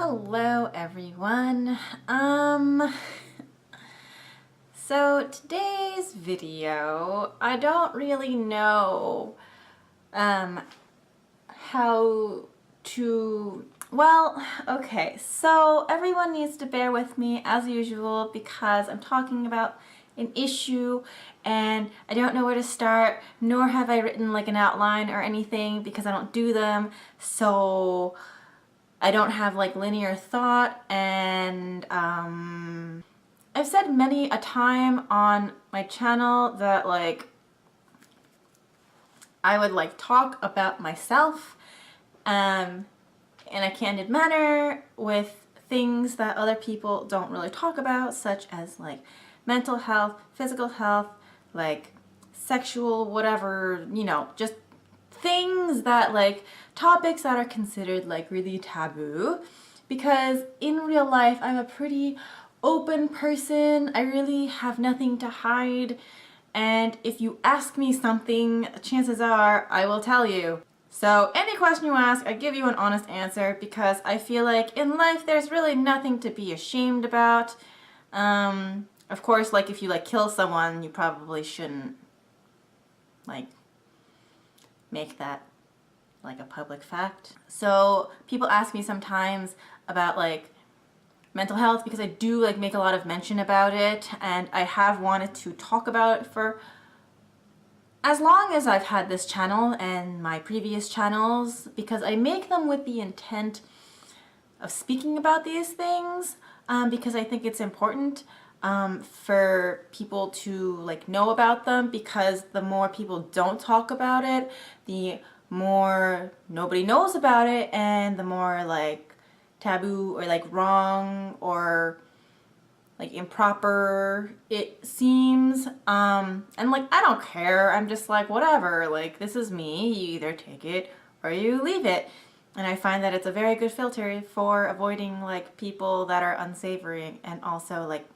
Hello everyone. So today's video, I don't really know how to, okay, so everyone needs to bear with me as usual because I'm talking about an issue and I don't know where to start, nor have I written like an outline or anything because I don't do them, so I don't have like linear thought. And I've said many a time on my channel that like I would like talk about myself in a candid manner with things that other people don't really talk about, such as like mental health, physical health, like sexual whatever, you know, just things that like topics that are considered like really taboo, because in real life I'm a pretty open person. I really have nothing to hide, and if you ask me something, chances are I will tell you. So any question you ask, I give you an honest answer because I feel like in life there's really nothing to be ashamed about. Of course, like if you like kill someone, you probably shouldn't like make that like a public fact. So people ask me sometimes about like mental health because I do like make a lot of mention about it, and I have wanted to talk about it for as long as I've had this channel and my previous channels, because I make them with the intent of speaking about these things, because I think it's important for people to like know about them, because the more people don't talk about it, the more nobody knows about it, and the more like taboo or like wrong or like improper it seems. And like I don't care, I'm just like whatever, like this is me, you either take it or you leave it. And I find that it's a very good filter for avoiding like people that are unsavory, and also like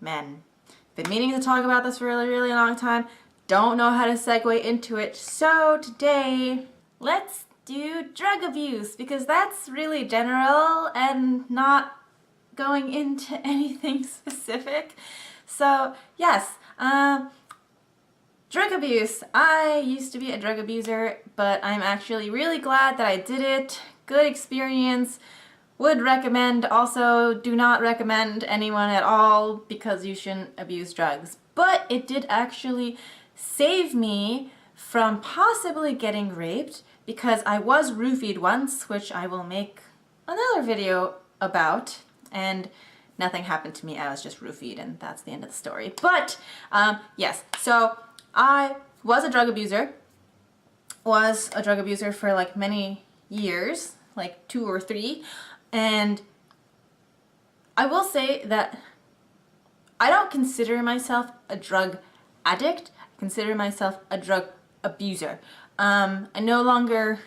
men. Been meaning to talk about this for a really long time, don't know how to segue into it, so today let's do drug abuse, because that's really general and not going into anything specific. So yes, drug abuse. I used to be a drug abuser, but I'm actually really glad that I did it. Good experience. Would recommend. Also do not recommend anyone at all because you shouldn't abuse drugs. But it did actually save me from possibly getting raped, because I was roofied once, which I will make another video about, and nothing happened to me. I was just roofied, and that's the end of the story. But yes, so I was a drug abuser. Was a drug abuser for like many years, like 2 or 3, and I will say that I don't consider myself a drug addict. I consider myself a drug abuser. I no longer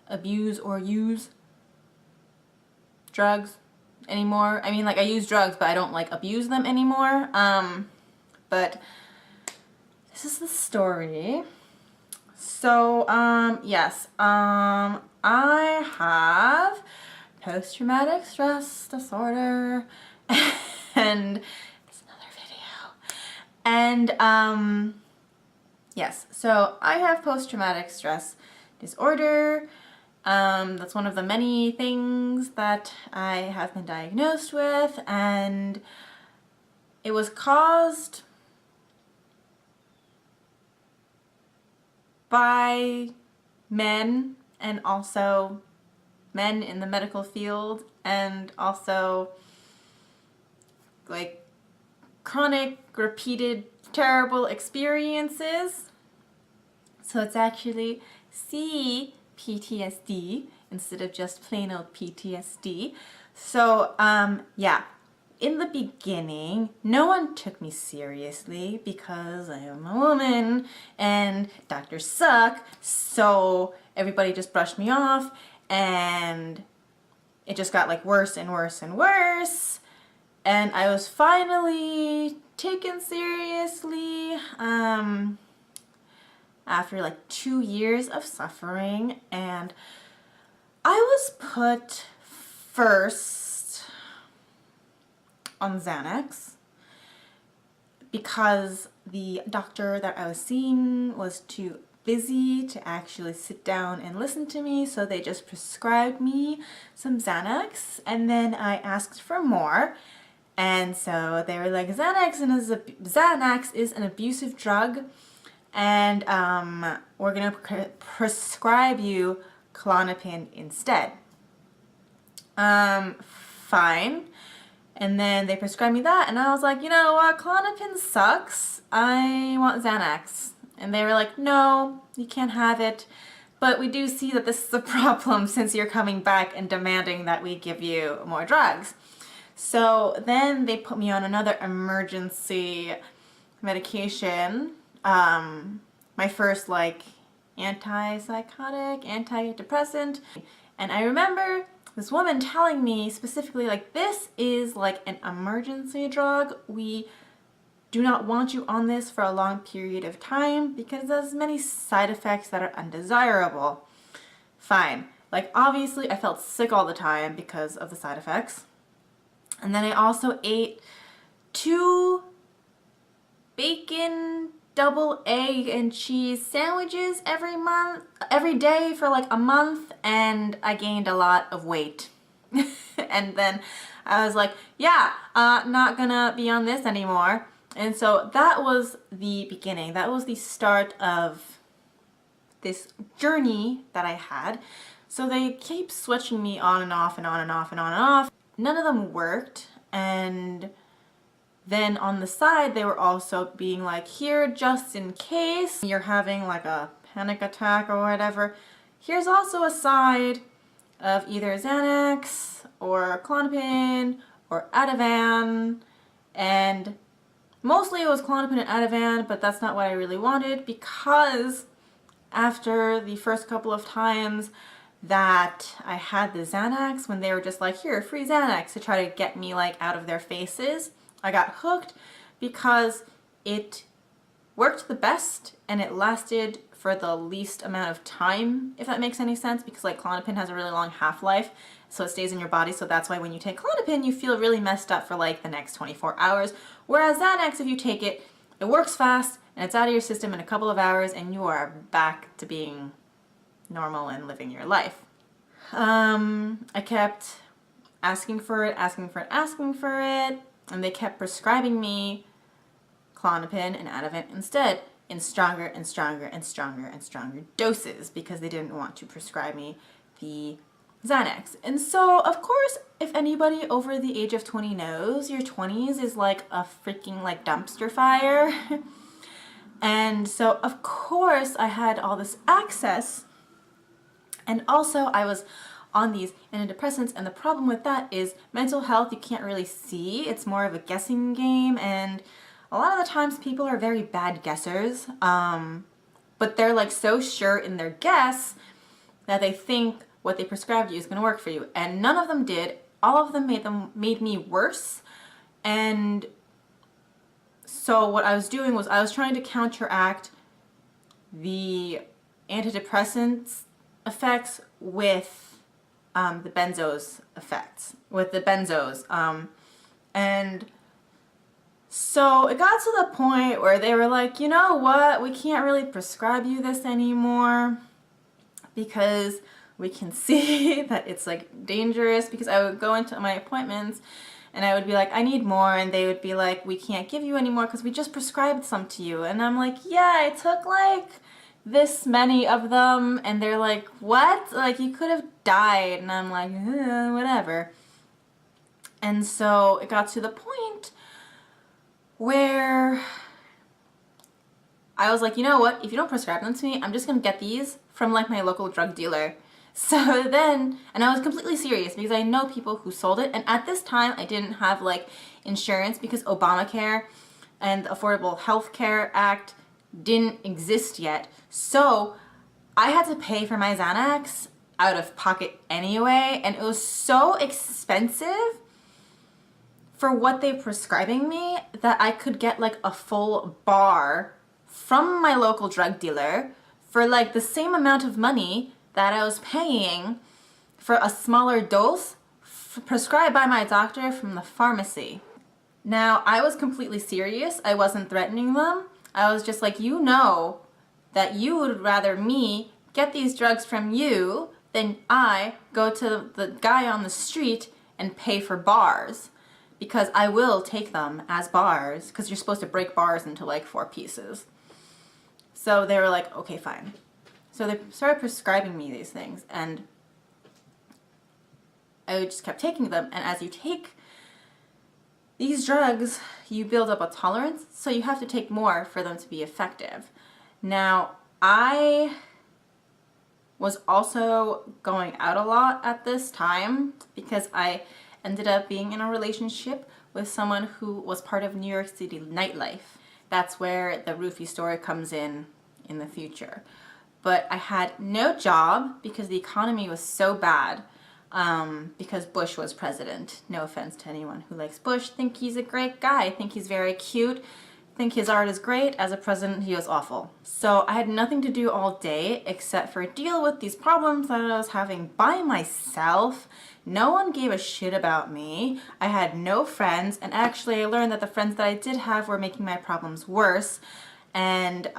abuse or use drugs anymore. I mean, like I use drugs, but I don't like abuse them anymore. But this is the story. So, yes, I have post-traumatic stress disorder, and it's another video. And, yes, so I have post-traumatic stress disorder. That's one of the many things that I have been diagnosed with, and it was caused by men, and also men in the medical field, and also like chronic, repeated, terrible experiences. So it's actually PTSD instead of just plain old PTSD. So yeah, in the beginning no one took me seriously because I am a woman and doctors suck, so everybody just brushed me off, and it just got like worse and worse and worse, and I was finally taken seriously after like 2 years of suffering, and I was put first on Xanax because the doctor that I was seeing was too busy to actually sit down and listen to me, so they just prescribed me some Xanax, and then I asked for more, and so they were like, Xanax is an abusive drug, and we're gonna prescribe you Klonopin instead. Fine. And then they prescribed me that, and I was like, you know what, Klonopin sucks, I want Xanax. And they were like, no, you can't have it, but we do see that this is a problem since you're coming back and demanding that we give you more drugs. So then they put me on another emergency medication, my first like antipsychotic, antidepressant. And I remember this woman telling me specifically, like, this is like an emergency drug. We do not want you on this for a long period of time because there's many side effects that are undesirable. Fine. Like, obviously I felt sick all the time because of the side effects. And then I also ate 2 bacon double egg and cheese sandwiches every day for like a month, and I gained a lot of weight. And then I was like, yeah, not gonna be on this anymore. And so that was the beginning. That was the start of this journey that I had. So they keep switching me on and off and on and off and on and off. None of them worked, and then on the side they were also being like, here, just in case you're having like a panic attack or whatever, here's also a side of either Xanax or Klonopin or Ativan. And mostly it was Klonopin and Ativan, but that's not what I really wanted, because after the first couple of times that I had the Xanax, when they were just like, here, free Xanax, to try to get me like out of their faces, I got hooked because it worked the best and it lasted for the least amount of time, if that makes any sense, because like Klonopin has a really long half-life, so it stays in your body, so that's why when you take Klonopin you feel really messed up for like the next 24 hours, whereas Xanax, if you take it, it works fast and it's out of your system in a couple of hours and you are back to being normal and living your life. I kept asking for it, and they kept prescribing me Klonopin and Ativan instead, in stronger and stronger and stronger and stronger doses, because they didn't want to prescribe me the Xanax. And so, of course, if anybody over the age of 20 knows, your 20s is like a freaking like dumpster fire. And so, of course, I had all this access, and also I was on these antidepressants, and the problem with that is mental health you can't really see. It's more of a guessing game, and a lot of the times people are very bad guessers, but they're like so sure in their guess that they think what they prescribed you is going to work for you, and none of them did. All of them made me worse. And so what I was doing was I was trying to counteract the antidepressants effects with the benzos effects, with the benzos. And so it got to the point where they were like, you know what, we can't really prescribe you this anymore because we can see that it's like dangerous. Because I would go into my appointments and I would be like, I need more, and they would be like, we can't give you any more because we just prescribed some to you. And I'm like, yeah, I took like this many of them. And they're like, what? Like, you could have died. And I'm like, whatever. And so it got to the point where I was like, you know what, if you don't prescribe them to me, I'm just gonna get these from like my local drug dealer. So then, and I was completely serious because I know people who sold it, and at this time I didn't have like insurance because Obamacare and the Affordable Health Care Act didn't exist yet. So I had to pay for my Xanax out of pocket anyway, and it was so expensive for what they're prescribing me that I could get like a full bar from my local drug dealer for like the same amount of money that I was paying for a smaller dose prescribed by my doctor from the pharmacy. Now, I was completely serious. I wasn't threatening them. I was just like, you know that you would rather me get these drugs from you than I go to the guy on the street and pay for bars. Because I will take them as bars, because you're supposed to break bars into like 4 pieces. So they were like, okay, fine. So they started prescribing me these things, and I just kept taking them. And as you take these drugs, you build up a tolerance, so you have to take more for them to be effective. Now, I was also going out a lot at this time because I ended up being in a relationship with someone who was part of New York City nightlife. That's where the roofie story comes in the future. But I had no job because the economy was so bad. Because Bush was president. No offense to anyone who likes Bush. Think he's a great guy. Think he's very cute. Think his art is great. As a president, he was awful. So I had nothing to do all day except for deal with these problems that I was having by myself. No one gave a shit about me. I had no friends, and actually I learned that the friends that I did have were making my problems worse. And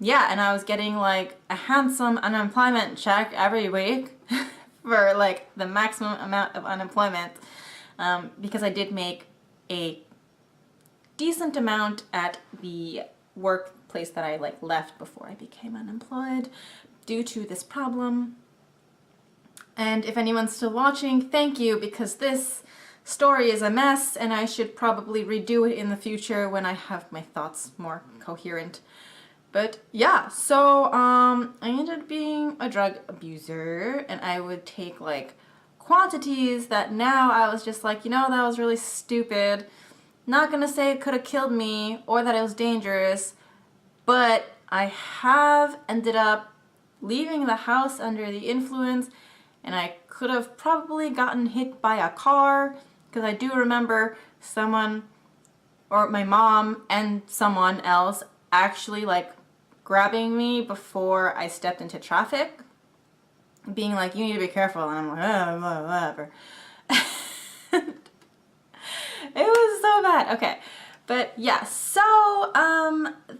yeah, and I was getting like a handsome unemployment check every week. For like the maximum amount of unemployment, because I did make a decent amount at the workplace that I like left before I became unemployed due to this problem. And if anyone's still watching, thank you, because this story is a mess and I should probably redo it in the future when I have my thoughts more coherent. But yeah, so I ended up being a drug abuser, and I would take like quantities that now I was just like, you know, that was really stupid. Not gonna say it could have killed me or that it was dangerous, but I have ended up leaving the house under the influence, and I could have probably gotten hit by a car, because I do remember someone, or my mom and someone else, actually like grabbing me before I stepped into traffic, being like, you need to be careful, and I'm like, oh, whatever. It was so bad. Okay, but yeah, so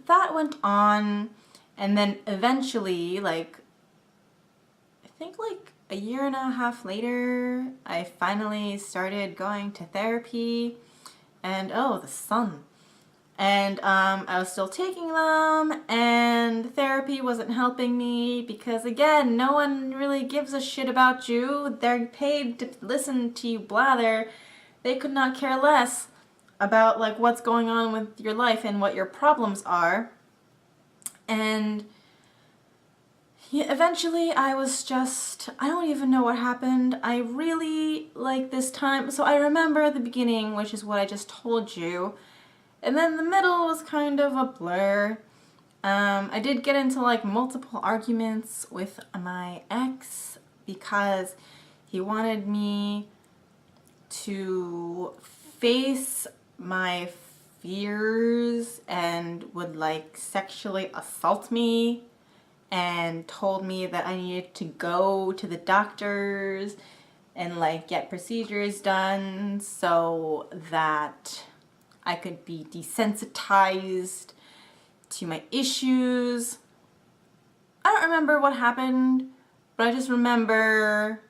that went on, and then eventually, like, I think like a year and a half later, I finally started going to therapy, and oh, the sun. And I was still taking them, and therapy wasn't helping me because, again, no one really gives a shit about you. They're paid to listen to you blather. They could not care less about like what's going on with your life and what your problems are. And yeah, eventually I was just, I don't even know what happened. I really like this time. So I remember the beginning, which is what I just told you. And then the middle was kind of a blur. I did get into like multiple arguments with my ex because he wanted me to face my fears and would like sexually assault me, and told me that I needed to go to the doctors and like get procedures done so that I could be desensitized to my issues. I don't remember what happened, but I just remember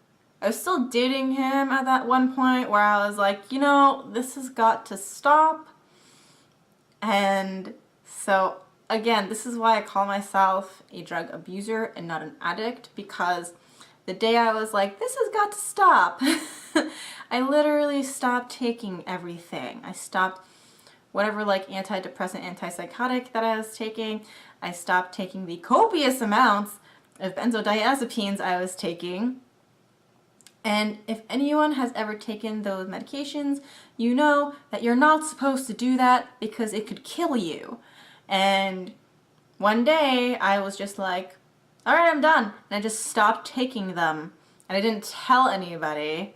I was still dating him at that one point where I was like, you know, this has got to stop. And so again, this is why I call myself a drug abuser and not an addict, because the day I was like, this has got to stop, I literally stopped taking everything. I stopped whatever like antidepressant, antipsychotic that I was taking. I stopped taking the copious amounts of benzodiazepines I was taking. And if anyone has ever taken those medications, you know that you're not supposed to do that because it could kill you. And one day I was just like, all right, I'm done. And I just stopped taking them. And I didn't tell anybody.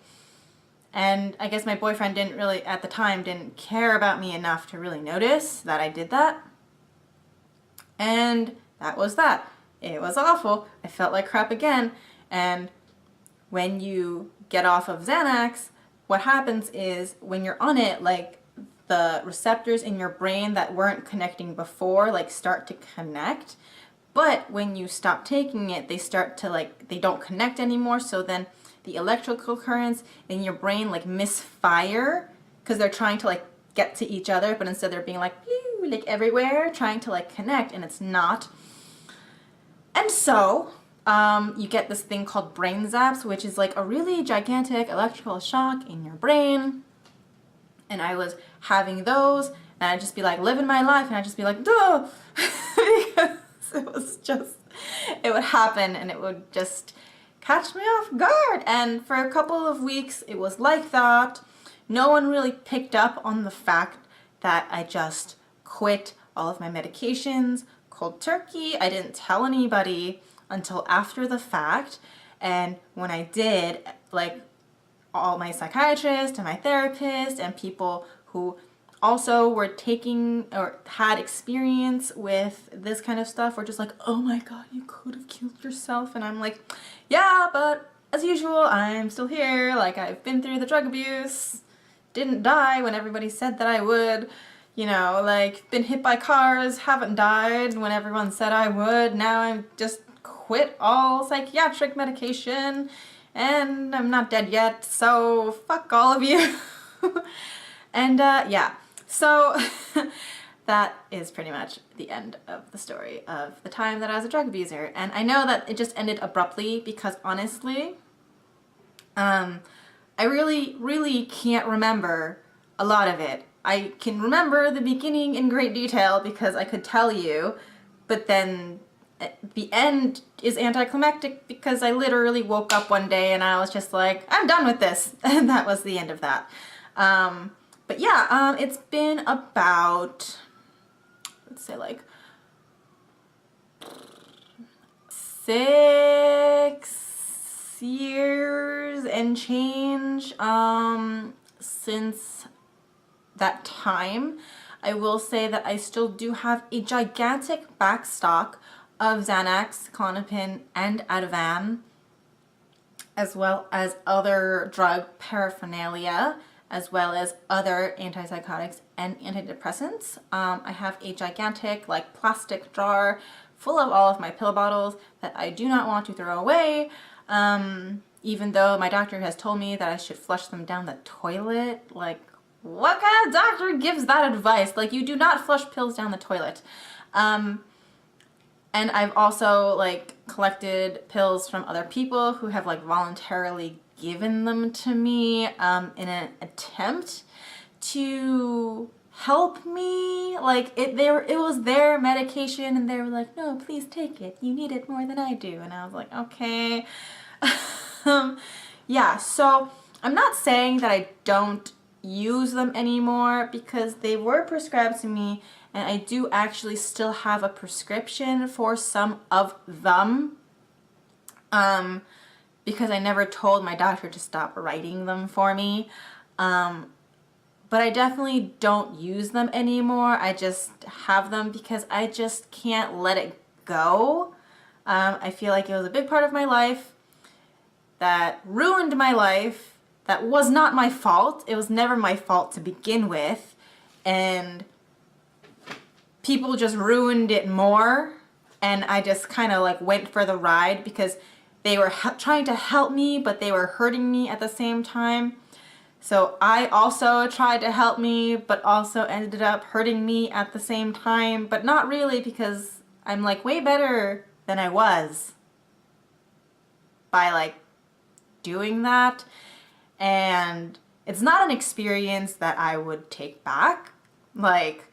And I guess my boyfriend didn't really, at the time, didn't care about me enough to really notice that I did that. And that was that. It was awful. I felt like crap again. And when you get off of Xanax, what happens is when you're on it, like the receptors in your brain that weren't connecting before like start to connect. But when you stop taking it, they start to like, they don't connect anymore. So then the electrical currents in your brain like misfire because they're trying to like get to each other, but instead they're being like, pew, like everywhere, trying to like connect, and it's not. And so you get this thing called brain zaps, which is like a really gigantic electrical shock in your brain. And I was having those, and I'd just be like living my life, and I'd just be like, duh, because it was just, it would happen, and it would just catch me off guard. And for a couple of weeks, it was like that. No one really picked up on the fact that I just quit all of my medications cold turkey. I didn't tell anybody until after the fact. And when I did, like all my psychiatrists and my therapist and people who also were taking or had experience with this kind of stuff were just like, oh my God, you could have killed yourself. And I'm like, yeah, but as usual, I'm still here. Like, I've been through the drug abuse, didn't die when everybody said that I would, you know, like been hit by cars, haven't died when everyone said I would. Now I'm just quit all psychiatric medication and I'm not dead yet, so fuck all of you. And yeah, so that is pretty much the end of the story of the time that I was a drug abuser. And I know that it just ended abruptly because honestly, I really can't remember a lot of it. I can remember the beginning in great detail because I could tell you, but then the end is anticlimactic because I literally woke up one day and I was just like, I'm done with this. And that was the end of that. But yeah, it's been about, let's say like 6 years and change since that time. I will say that I still do have a gigantic backstock of Xanax, Klonopin, and Ativan, as well as other drug paraphernalia, as well as other antipsychotics and antidepressants. I have a gigantic like plastic jar full of all of my pill bottles that I do not want to throw away, even though my doctor has told me that I should flush them down the toilet. Like, what kind of doctor gives that advice? Like, you do not flush pills down the toilet. And I've also like collected pills from other people who have like voluntarily given them to me in an attempt to help me. Like it was their medication and they were like, no, please take it. You need it more than I do. And I was like, okay. Yeah, so I'm not saying that I don't use them anymore because they were prescribed to me. And I do actually still have a prescription for some of them because I never told my doctor to stop writing them for me. But I definitely don't use them anymore. I just have them because I just can't let it go. I feel like it was a big part of my life that ruined my life, that was not my fault. It was never my fault to begin with. And people just ruined it more, and I just kind of like went for the ride because they were trying to help me, but they were hurting me at the same time. So I also tried to help me, but also ended up hurting me at the same time, but not really because I'm like way better than I was by like doing that. And it's not an experience that I would take back. Like,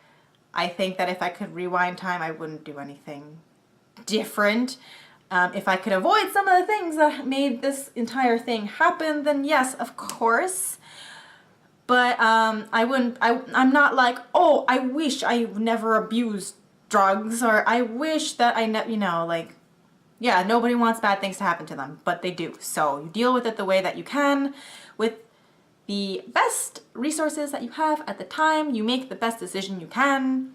I think that if I could rewind time, I wouldn't do anything different. If I could avoid some of the things that made this entire thing happen, then yes, of course. But I wouldn't, I'm not like, oh, I wish I never abused drugs, or I wish that I never, you know, like, yeah, nobody wants bad things to happen to them, but they do. So you deal with it the way that you can, with the best resources that you have at the time. You make the best decision you can.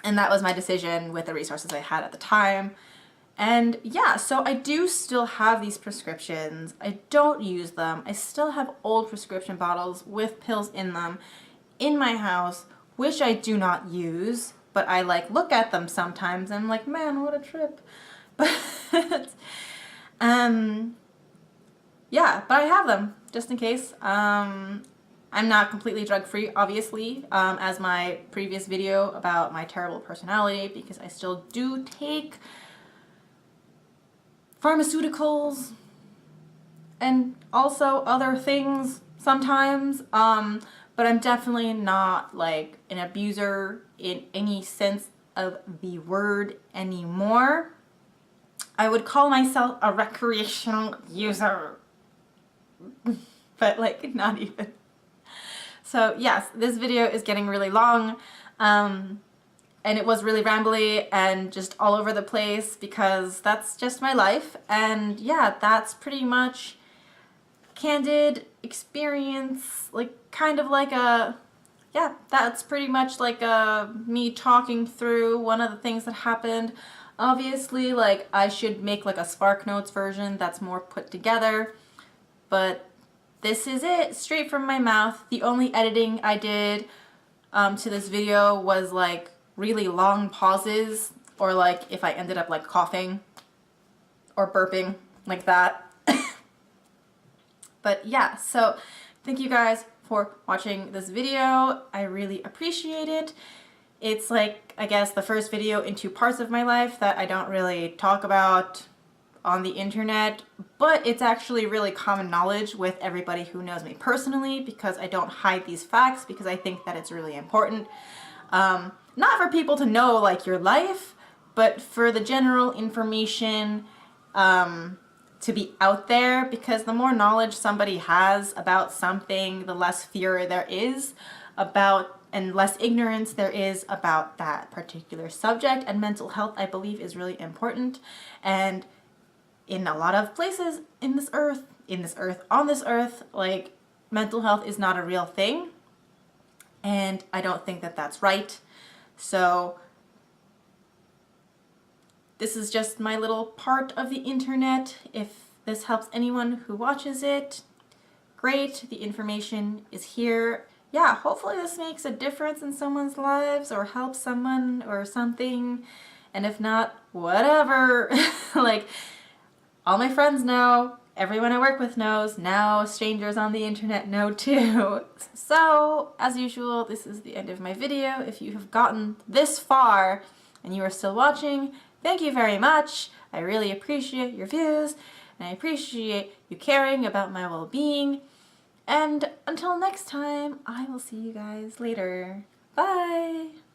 And that was my decision with the resources I had at the time. And yeah, so I do still have these prescriptions. I don't use them. I still have old prescription bottles with pills in them in my house, which I do not use, but I like look at them sometimes and I'm like, man, what a trip. But yeah, but I have them just in case. I'm not completely drug-free, obviously, as my previous video about my terrible personality, because I still do take pharmaceuticals and also other things sometimes, but I'm definitely not like an abuser in any sense of the word anymore. I would call myself a recreational user, but like not even. So yes, this video is getting really long, and it was really rambly and just all over the place because that's just my life. And yeah, that's pretty much candid experience, like kind of like a, yeah, that's pretty much like me talking through one of the things that happened. Obviously, like I should make like a Spark Notes version that's more put together, but this is it, straight from my mouth. The only editing I did to this video was like really long pauses, or like if I ended up like coughing or burping like that. But yeah, so thank you guys for watching this video. I really appreciate it. It's like, I guess, the first video in 2 parts of my life that I don't really talk about on the internet, but it's actually really common knowledge with everybody who knows me personally, because I don't hide these facts, because I think that it's really important. Not for people to know like your life, but for the general information to be out there, because the more knowledge somebody has about something, the less fear there is about and less ignorance there is about that particular subject. And mental health, I believe, is really important. And in a lot of places on this earth, like mental health is not a real thing. And I don't think that that's right. So this is just my little part of the internet. If this helps anyone who watches it, great. The information is here. Yeah, hopefully this makes a difference in someone's lives or helps someone or something. And if not, whatever. Like, all my friends know, everyone I work with knows, now strangers on the internet know too. So, as usual, this is the end of my video. If you have gotten this far and you are still watching, thank you very much. I really appreciate your views, and I appreciate you caring about my well-being. And until next time, I will see you guys later. Bye!